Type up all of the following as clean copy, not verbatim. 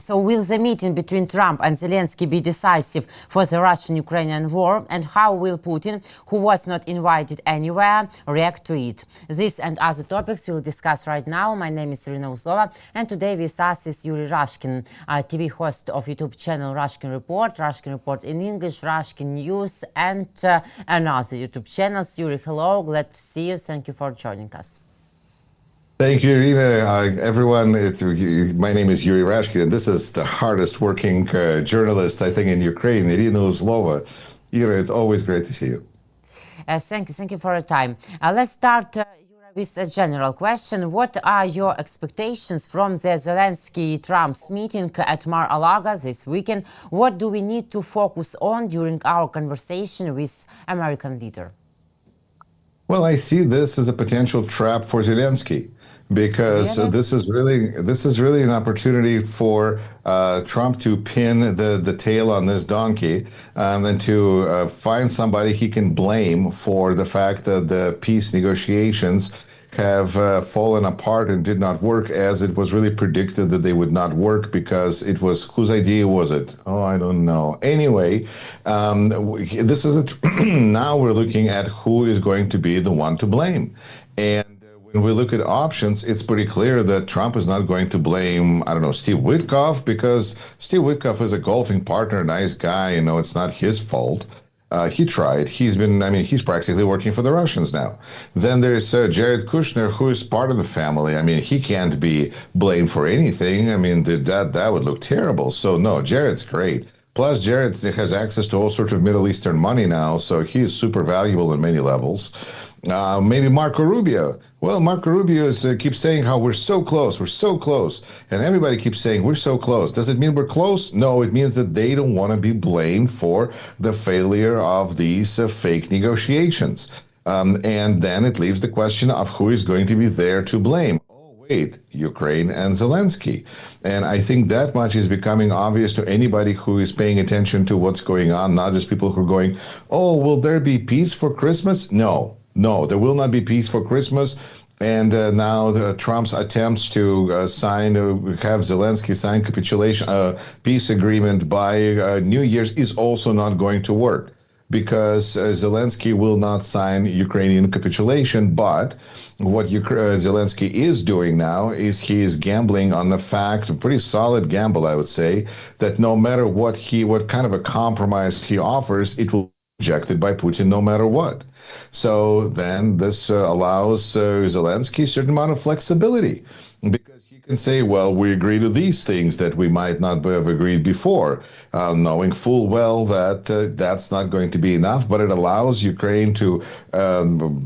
So will the meeting between Trump and Zelensky be decisive for the Russian-Ukrainian war? And how will Putin, who was not invited anywhere, react to it? This and other topics we'll discuss right now. My name is Iryna Uzlova, and today with us is Yuri Rashkin, TV host of YouTube channel Rashkin Report in English, Rashkin News, and another YouTube channels. Yuri, hello, glad to see you. Thank you for joining us. Thank you, Iryna. Everyone, my name is Yuri Rashkin, and this is the hardest working journalist, I think, in Ukraine, Iryna Uzlova. Yuri, it's always great to see you. Thank you for your time. Let's start with a general question. What are your expectations from the Zelensky-Trump's meeting at Mar-a-Lago this weekend? What do we need to focus on during our conversation with American leader? Well, I see this as a potential trap for Zelensky, because this is really an opportunity for Trump to pin the tail on this donkey, and to find somebody he can blame for the fact that the peace negotiations have fallen apart and did not work as it was really predicted that they would not work, because it was, whose idea was it? Oh, I don't know. Anyway, this is now we're looking at who is going to be the one to blame. And when we look at options, it's pretty clear that Trump is not going to blame, I don't know, Steve Witkoff, because Steve Witkoff is a golfing partner, nice guy, it's not his fault. He tried. He's practically working for the Russians now. Then there's Jared Kushner, who is part of the family. He can't be blamed for anything. That would look terrible. So no, Jared's great. Plus, Jared has access to all sorts of Middle Eastern money now, so he is super valuable on many levels. Maybe Marco Rubio. Well, Marco Rubio keeps saying how we're so close, and everybody keeps saying we're so close. Does it mean we're close? No, it means that they don't want to be blamed for the failure of these fake negotiations. And then it leaves the question of who is going to be there to blame. Wait, Ukraine and Zelensky. And I think that much is becoming obvious to anybody who is paying attention to what's going on, not just people who are going, oh, will there be peace for Christmas? No, there will not be peace for Christmas. And now Trump's attempts to have Zelensky sign capitulation, peace agreement by New Year's is also not going to work, because Zelensky will not sign Ukrainian capitulation. But what Zelensky is doing now is he is gambling on the fact, a pretty solid gamble, I would say, that no matter what kind of a compromise he offers, it will be rejected by Putin no matter what. So then this allows Zelensky a certain amount of flexibility, because he can say, well, we agree to these things that we might not have agreed before, knowing full well that that's not going to be enough, but it allows Ukraine to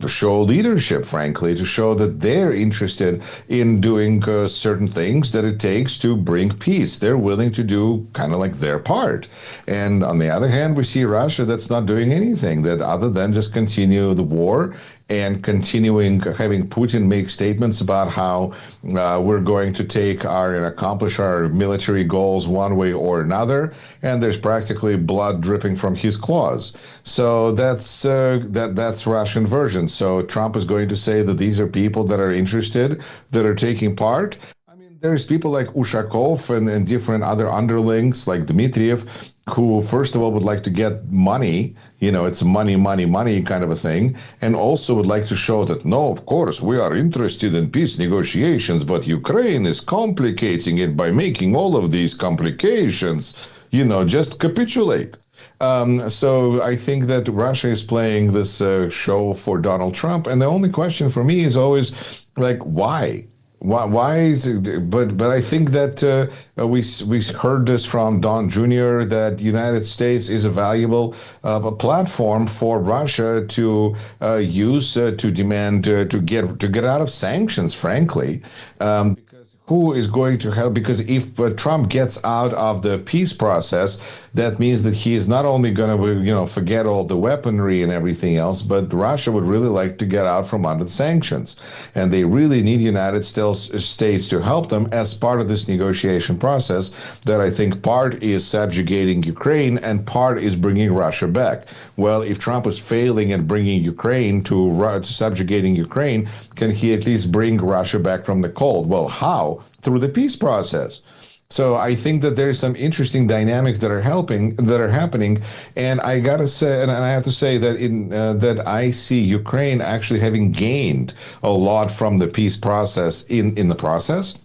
show leadership, frankly, to show that they're interested in doing certain things that it takes to bring peace. They're willing to do kind of like their part. And on the other hand, we see Russia that's not doing anything that other than just continue the war and having Putin make statements about how we're going to take and accomplish our military goals one way or another, and there's practically blood dripping from his claws. So that's Russian version. So Trump is going to say that these are people that are interested, that are taking part. There's people like Ushakov and different other underlings like Dmitriev, who first of all would like to get money, it's money kind of a thing, and also would like to show that, no, of course, we are interested in peace negotiations, but Ukraine is complicating it by making all of these complications, just capitulate. So I think that Russia is playing this show for Donald Trump, and the only question for me is always, like, why? Why is it? But I think that we heard this from Don Jr. that the United States is a valuable platform for Russia to use to demand to get out of sanctions. Frankly, because who is going to help? Because if Trump gets out of the peace process, that means that he is not only going to, forget all the weaponry and everything else, but Russia would really like to get out from under the sanctions. And they really need United States to help them as part of this negotiation process that I think part is subjugating Ukraine and part is bringing Russia back. Well, if Trump is failing at bringing Ukraine to subjugating Ukraine, can he at least bring Russia back from the cold? Well, how? Through the peace process. So I think that there's some interesting dynamics that are happening, and I gotta say, and I have to say that in that I see Ukraine actually having gained a lot from the peace process in the process,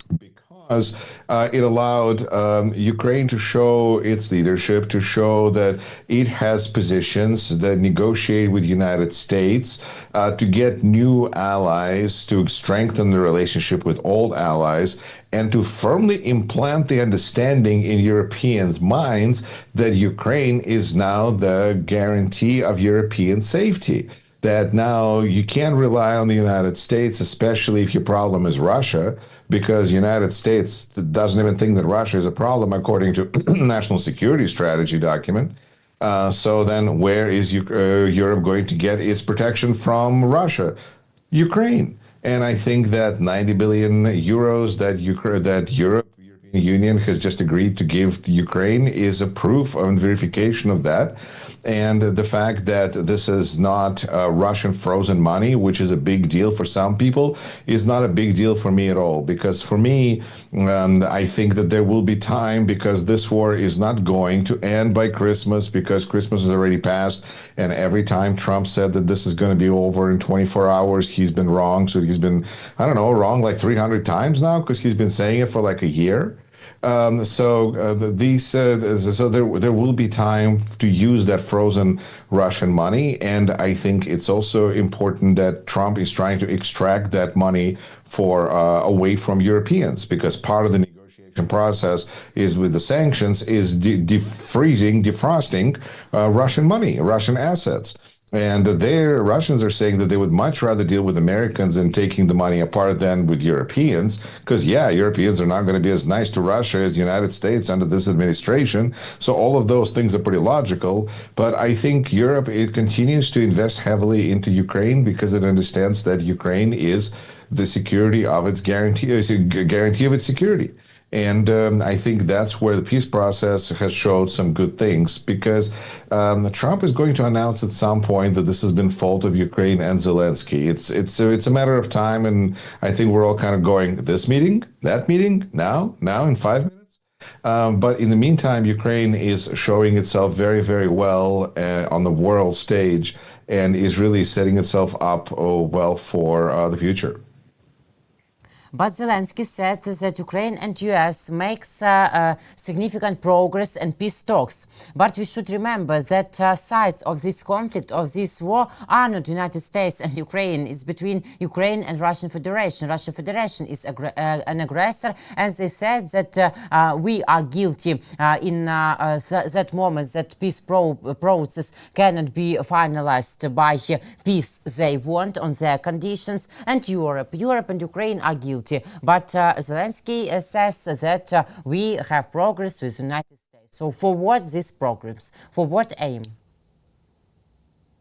because it allowed Ukraine to show its leadership, to show that it has positions that negotiate with the United States, to get new allies, to strengthen the relationship with old allies, and to firmly implant the understanding in Europeans' minds that Ukraine is now the guarantee of European safety. That now you can't rely on the United States, especially if your problem is Russia, because the United States doesn't even think that Russia is a problem according to national security strategy document. So then where is Europe going to get its protection from Russia? Ukraine. And I think that 90 billion euros that European Union has just agreed to give to Ukraine is a proof and verification of that. And the fact that this is not Russian frozen money, which is a big deal for some people, is not a big deal for me at all. Because for me, I think that there will be time, because this war is not going to end by Christmas, because Christmas is already passed. And every time Trump said that this is going to be over in 24 hours, he's been wrong. So he's been, I don't know, wrong like 300 times now, because he's been saying it for like a year. So there will be time to use that frozen Russian money, and I think it's also important that Trump is trying to extract that money for away from Europeans, because part of the negotiation process is with the sanctions is defrosting Russian money, Russian assets. And their Russians are saying that they would much rather deal with Americans and taking the money apart than with Europeans, because yeah, Europeans are not going to be as nice to Russia as the United States under this administration. So all of those things are pretty logical. But I think Europe, it continues to invest heavily into Ukraine because it understands that Ukraine is the security of its guarantee of its security. And I think that's where the peace process has showed some good things, because Trump is going to announce at some point that this has been fault of Ukraine and Zelensky. It's a matter of time, and I think we're all kind of going, this meeting, that meeting, now in 5 minutes. But in the meantime, Ukraine is showing itself very, very well on the world stage, and is really setting itself up well for the future. But Zelensky said that Ukraine and US makes significant progress in peace talks. But we should remember that sides of this conflict, of this war, are not United States and Ukraine. It's between Ukraine and Russian Federation. Russian Federation is an aggressor, and they said that we are guilty in that moment, that peace process cannot be finalized by peace they want on their conditions. And Europe and Ukraine are guilty. But Zelensky says that we have progress with the United States. So for what this progress? For what aim?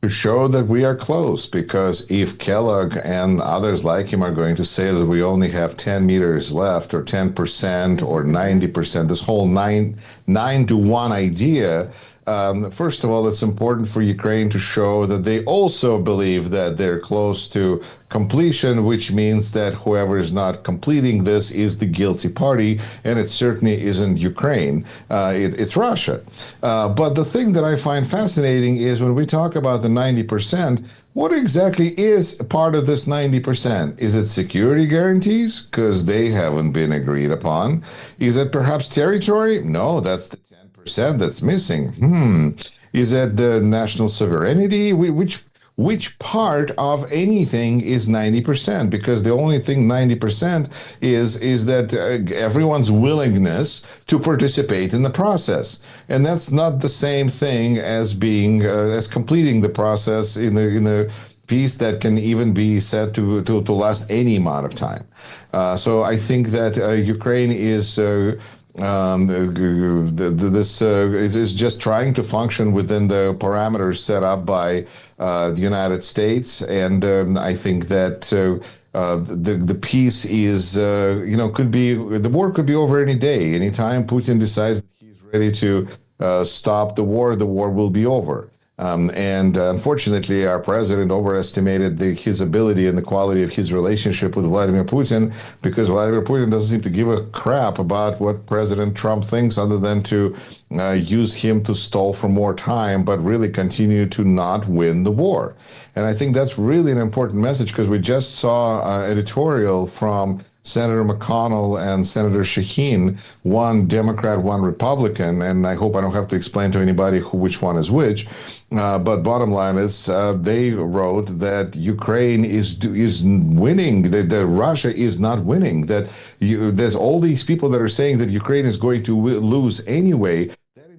To show that we are close, because if Kellogg and others like him are going to say that we only have 10 meters left, or 10% or 90%, this whole 9 to 1 idea, first of all, it's important for Ukraine to show that they also believe that they're close to completion, which means that whoever is not completing this is the guilty party, and it certainly isn't Ukraine. It's Russia. But the thing that I find fascinating is when we talk about the 90%, what exactly is part of this 90%? Is it security guarantees? Because they haven't been agreed upon. Is it perhaps territory? No, that's the 10% that's missing. Is it the national sovereignty? Which part of anything is 90%? Because the only thing 90% is that everyone's willingness to participate in the process, and that's not the same thing as being as completing the process in the peace that can even be said to last any amount of time. So I think that Ukraine is. This is just trying to function within the parameters set up by the United States, and I think that the peace is, could be, the war could be over any day. Anytime Putin decides that he's ready to stop the war will be over. And unfortunately, our president overestimated his ability and the quality of his relationship with Vladimir Putin, because Vladimir Putin doesn't seem to give a crap about what President Trump thinks, other than to use him to stall for more time, but really continue to not win the war. And I think that's really an important message, because we just saw an editorial from Senator McConnell and Senator Shaheen, one Democrat, one Republican, and I hope I don't have to explain to anybody which one is which. But bottom line is, they wrote that Ukraine is winning, that Russia is not winning, that there's all these people that are saying that Ukraine is going to lose anyway.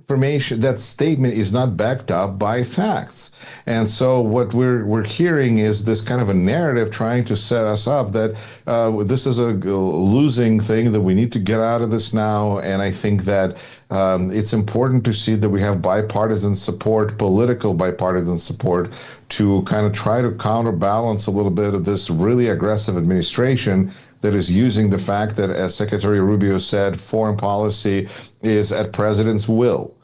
Information, that statement is not backed up by facts. And so what we're hearing is this kind of a narrative trying to set us up that this is a losing thing, that we need to get out of this now. And I think that it's important to see that we have bipartisan support, political bipartisan support, to kind of try to counterbalance a little bit of this really aggressive administration that is using the fact that, as Secretary Rubio said, foreign policy is at president's will.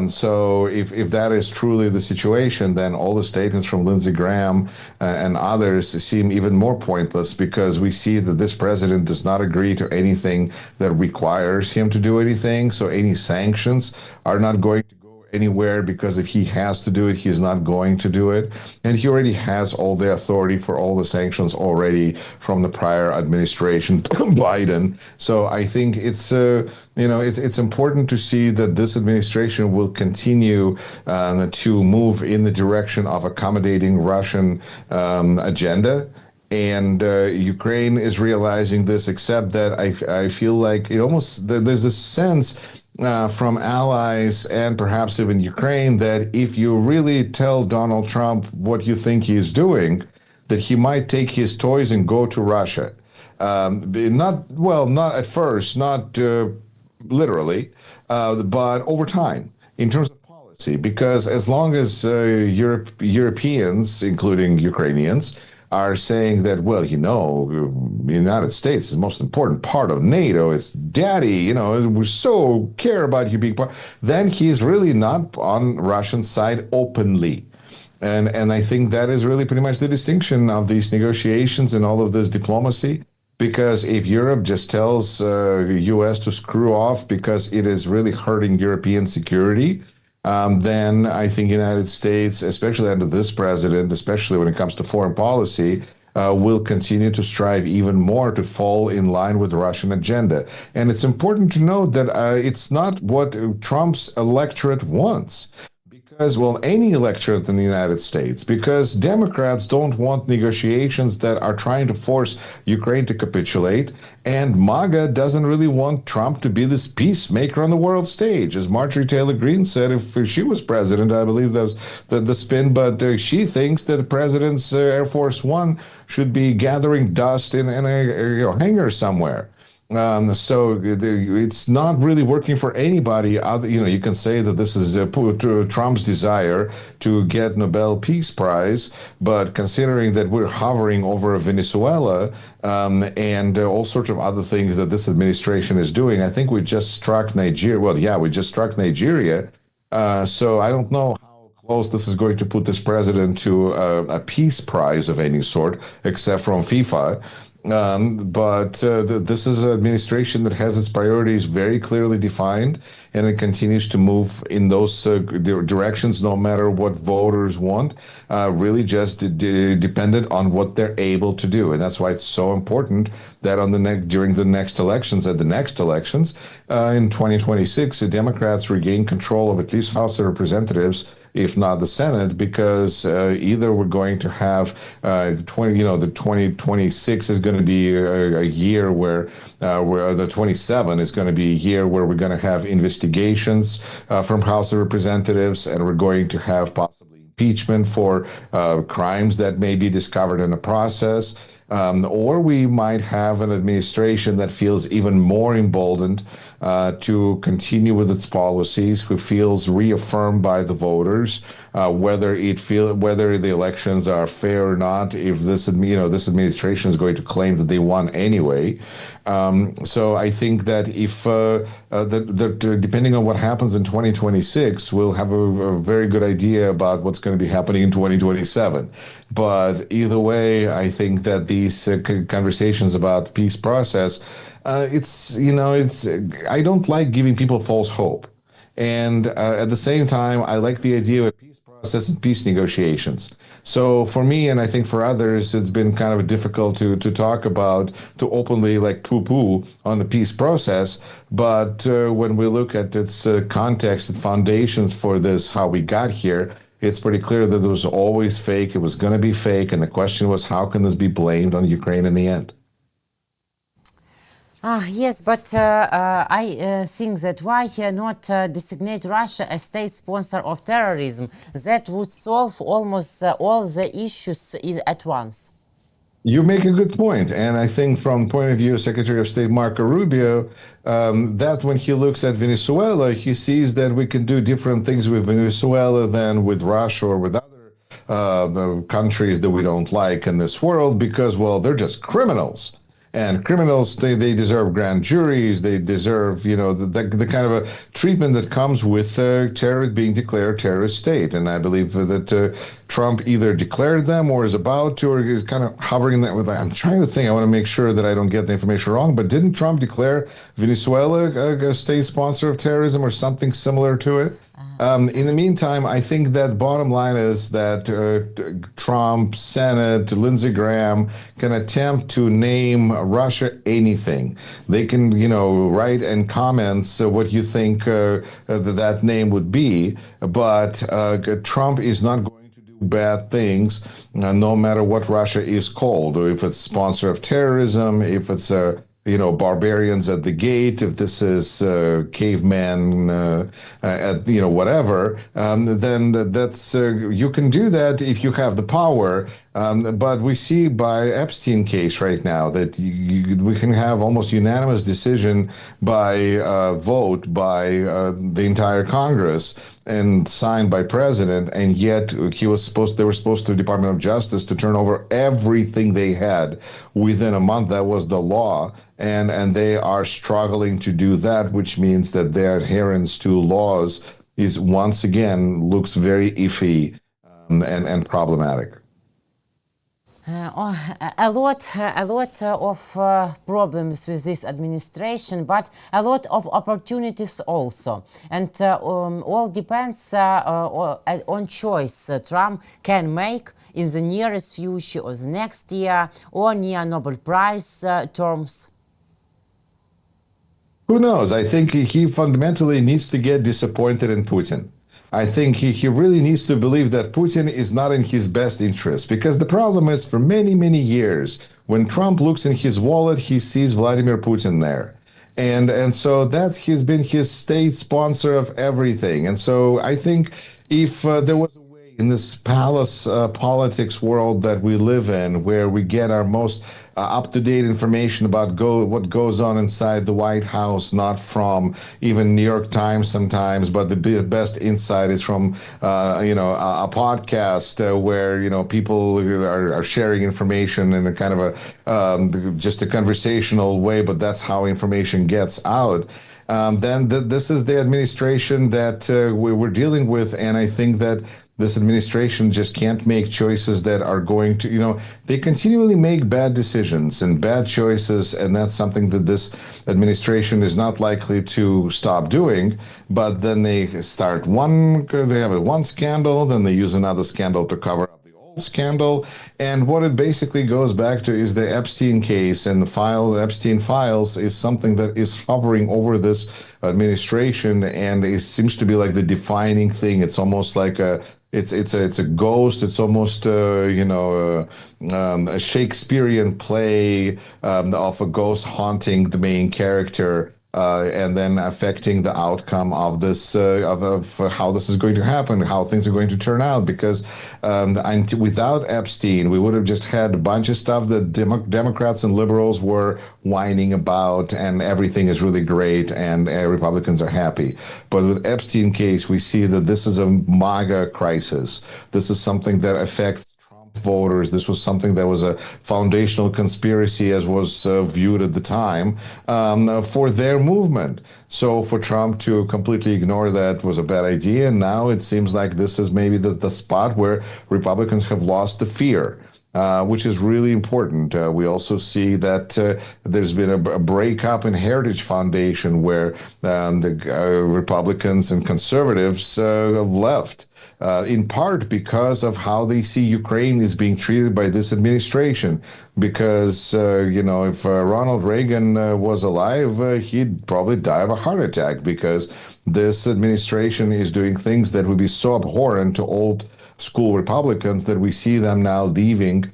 So if that is truly the situation, then all the statements from Lindsey Graham and others seem even more pointless, because we see that this president does not agree to anything that requires him to do anything. So any sanctions are not going to go anywhere, because if he has to do it, he's not going to do it. And he already has all the authority for all the sanctions already from the prior administration, Biden. So I think it's it's important to see that this administration will continue to move in the direction of accommodating Russian agenda. And Ukraine is realizing this, except that I feel like there's a sense from allies and perhaps even Ukraine that if you really tell Donald Trump what you think he's doing, that he might take his toys and go to Russia. Not at first, not literally, but over time, in terms of policy, because as long as Europeans, including Ukrainians, are saying that, well, the United States is the most important part of NATO. It's daddy, we so care about you being part. Then he's really not on Russian side openly. And I think that is really pretty much the distinction of these negotiations and all of this diplomacy. Because if Europe just tells the U.S. to screw off because it is really hurting European security, then I think United States, especially under this president, especially when it comes to foreign policy, will continue to strive even more to fall in line with the Russian agenda. And it's important to note that it's not what Trump's electorate wants. Because, any electorate in the United States, because Democrats don't want negotiations that are trying to force Ukraine to capitulate, and MAGA doesn't really want Trump to be this peacemaker on the world stage. As Marjorie Taylor Greene said, if she was president, I believe that was the spin, but she thinks that the president's Air Force One should be gathering dust in a hangar somewhere. So it's not really working for anybody. You can say that this is Trump's desire to get Nobel Peace Prize, but considering that we're hovering over Venezuela and all sorts of other things that this administration is doing, I think we just struck Nigeria. Well, yeah, we just struck Nigeria. So I don't know how close this is going to put this president to a peace prize of any sort, except from FIFA. But this is an administration that has its priorities very clearly defined, and it continues to move in those directions, no matter what voters want, really just dependent on what they're able to do. And that's why it's so important that during the next elections, in 2026, the Democrats regain control of at least House of Representatives, if not the Senate, because either we're going to have the 2026 is going to be a year where the 27 is going to be a year where we're going to have investigations from House of Representatives, and we're going to have possibly impeachment for crimes that may be discovered in the process. Or we might have an administration that feels even more emboldened to continue with its policies, who feels reaffirmed by the voters, whether the elections are fair or not, if this administration is going to claim that they won anyway. So I think that if depending on what happens in 2026, we'll have a very good idea about what's going to be happening in 2027. But either way, I think that these conversations about peace process, I don't like giving people false hope. And at the same time, I like the idea of a peace process and peace negotiations. So for me, and I think for others, it's been kind of difficult to talk about, to openly like poo-poo on the peace process. But when we look at its context and foundations for this, how we got here, it's pretty clear that it was always fake. It was going to be fake. And the question was, how can this be blamed on Ukraine in the end? Yes, but I think that why not designate Russia as state sponsor of terrorism? That would solve almost all the issues at once. You make a good point. And I think from point of view of Secretary of State Marco Rubio, that when he looks at Venezuela, he sees that we can do different things with Venezuela than with Russia or with other countries that we don't like in this world because, well, they're just criminals. And criminals, they deserve grand juries. They deserve, the kind of a treatment that comes with being declared terrorist state. And I believe that Trump either declared them or is about to, or is kind of hovering that with. I'm trying to think. I want to make sure that I don't get the information wrong. But didn't Trump declare Venezuela a state sponsor of terrorism or something similar to it? In the meantime, I think that bottom line is that Trump, Senate, Lindsey Graham can attempt to name Russia anything. They can, write in comments what you think that name would be. But Trump is not going to do bad things, no matter what Russia is called, or if it's sponsor of terrorism, if it's barbarians at the gate, if this is caveman at, whatever, then that's, you can do that if you have the power. But we see by Epstein case right now that we can have almost unanimous decision by vote by the entire Congress and signed by president, and yet they were supposed to the Department of Justice to turn over everything they had within a month. That was the law, and they are struggling to do that, which means that their adherence to laws is once again looks very iffy and problematic. A lot of problems with this administration, but a lot of opportunities also. And all depends on choice Trump can make in the nearest future or the next year or near Nobel Prize terms. Who knows? I think he fundamentally needs to get disappointed in Putin. I think he really needs to believe that Putin is not in his best interest, because the problem is for many, many years, when Trump looks in his wallet, he sees Vladimir Putin there. And so he's been his state sponsor of everything. And so I think if there was a way in this palace politics world that we live in, where we get our most up-to-date information about what goes on inside the White House, not from even New York Times sometimes, but the best insight is from a podcast where people are sharing information in a kind of a just a conversational way, but that's how information gets out. Then this is the administration that we're dealing with, and I think that this administration just can't make choices that are going to, they continually make bad decisions and bad choices, and that's something that this administration is not likely to stop doing. But then they have one scandal, then they use another scandal to cover up the old scandal. And what it basically goes back to is the Epstein case, and the Epstein files is something that is hovering over this administration, and it seems to be like the defining thing. It's almost like it's a ghost. It's almost a Shakespearean play of a ghost haunting the main character and then affecting the outcome of this, of how this is going to happen, how things are going to turn out. Because without Epstein, we would have just had a bunch of stuff that Democrats and liberals were whining about, and everything is really great, and Republicans are happy. But with Epstein case, we see that this is a MAGA crisis. This is something that affects voters. This was something that was a foundational conspiracy, as was viewed at the time, for their movement. So for Trump to completely ignore that was a bad idea. And now it seems like this is maybe the spot where Republicans have lost the fear. Which is really important. We also see that there's been a breakup in Heritage Foundation, where the Republicans and conservatives have left. In part because of how they see Ukraine is being treated by this administration. Because, if Ronald Reagan was alive, he'd probably die of a heart attack, because this administration is doing things that would be so abhorrent to old school Republicans that we see them now leaving.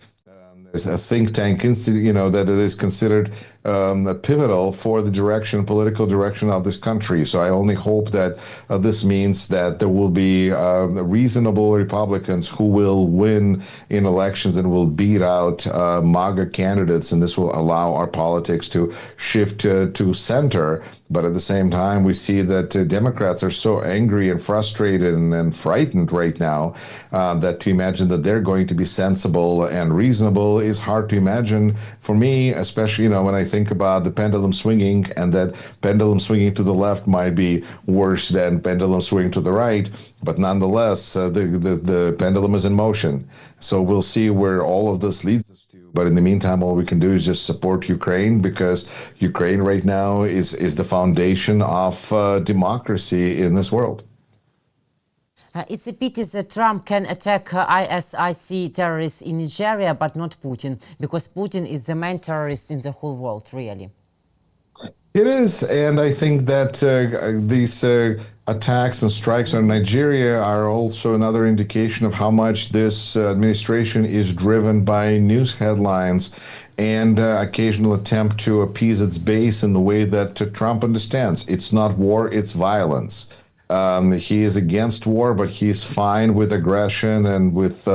There's a think tank institute, that it is considered pivotal for the political direction of this country. So I only hope that this means that there will be reasonable Republicans who will win in elections and will beat out MAGA candidates, and this will allow our politics to shift to center. But at the same time, we see that Democrats are so angry and frustrated and frightened right now that to imagine that they're going to be sensible and reasonable is hard to imagine for me, especially when I think about the pendulum swinging, and that pendulum swinging to the left might be worse than pendulum swinging to the right. But nonetheless, the pendulum is in motion. So we'll see where all of this leads us to. But in the meantime, all we can do is just support Ukraine, because Ukraine right now is the foundation of democracy in this world. It's a pity that Trump can attack ISIS terrorists in Nigeria, but not Putin, because Putin is the main terrorist in the whole world, really. It is, and I think that these attacks and strikes on Nigeria are also another indication of how much this administration is driven by news headlines and occasional attempt to appease its base in the way that Trump understands. It's not war, it's violence. He is against war, but he's fine with aggression and with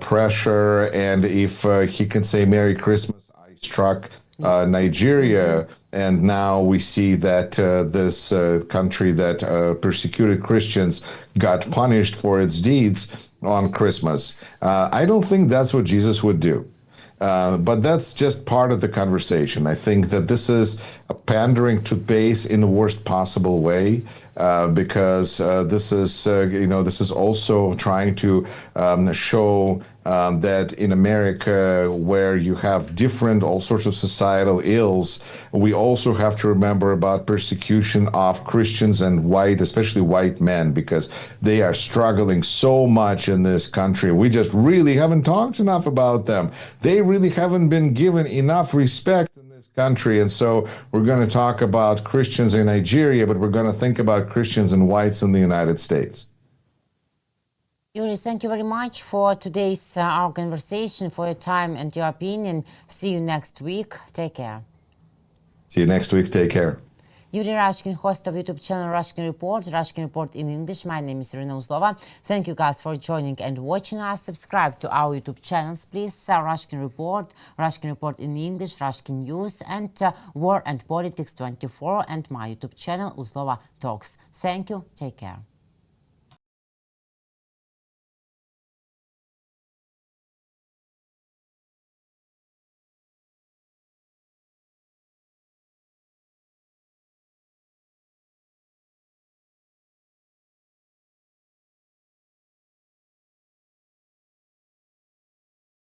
pressure. And if he can say Merry Christmas, I struck Nigeria, and now we see that this country that persecuted Christians got punished for its deeds on Christmas. I don't think that's what Jesus would do. But that's just part of the conversation. I think that this is a pandering to base in the worst possible way, because this is also trying to show that in America, where you have all sorts of societal ills, we also have to remember about persecution of Christians and especially white men, because they are struggling so much in this country. We just really haven't talked enough about them. They really haven't been given enough respect in this country. And so we're going to talk about Christians in Nigeria, but we're going to think about Christians and whites in the United States. Yuri, thank you very much for today's our conversation, for your time and your opinion. See you next week. Take care. See you next week. Take care. Yuri Rashkin, host of YouTube channel Rashkin Report in English. My name is Iryna Uzlova. Thank you guys for joining and watching us. Subscribe to our YouTube channels, please. Rashkin Report in English, Rashkin News, and War and Politics 24, and my YouTube channel Uzlova Talks. Thank you. Take care.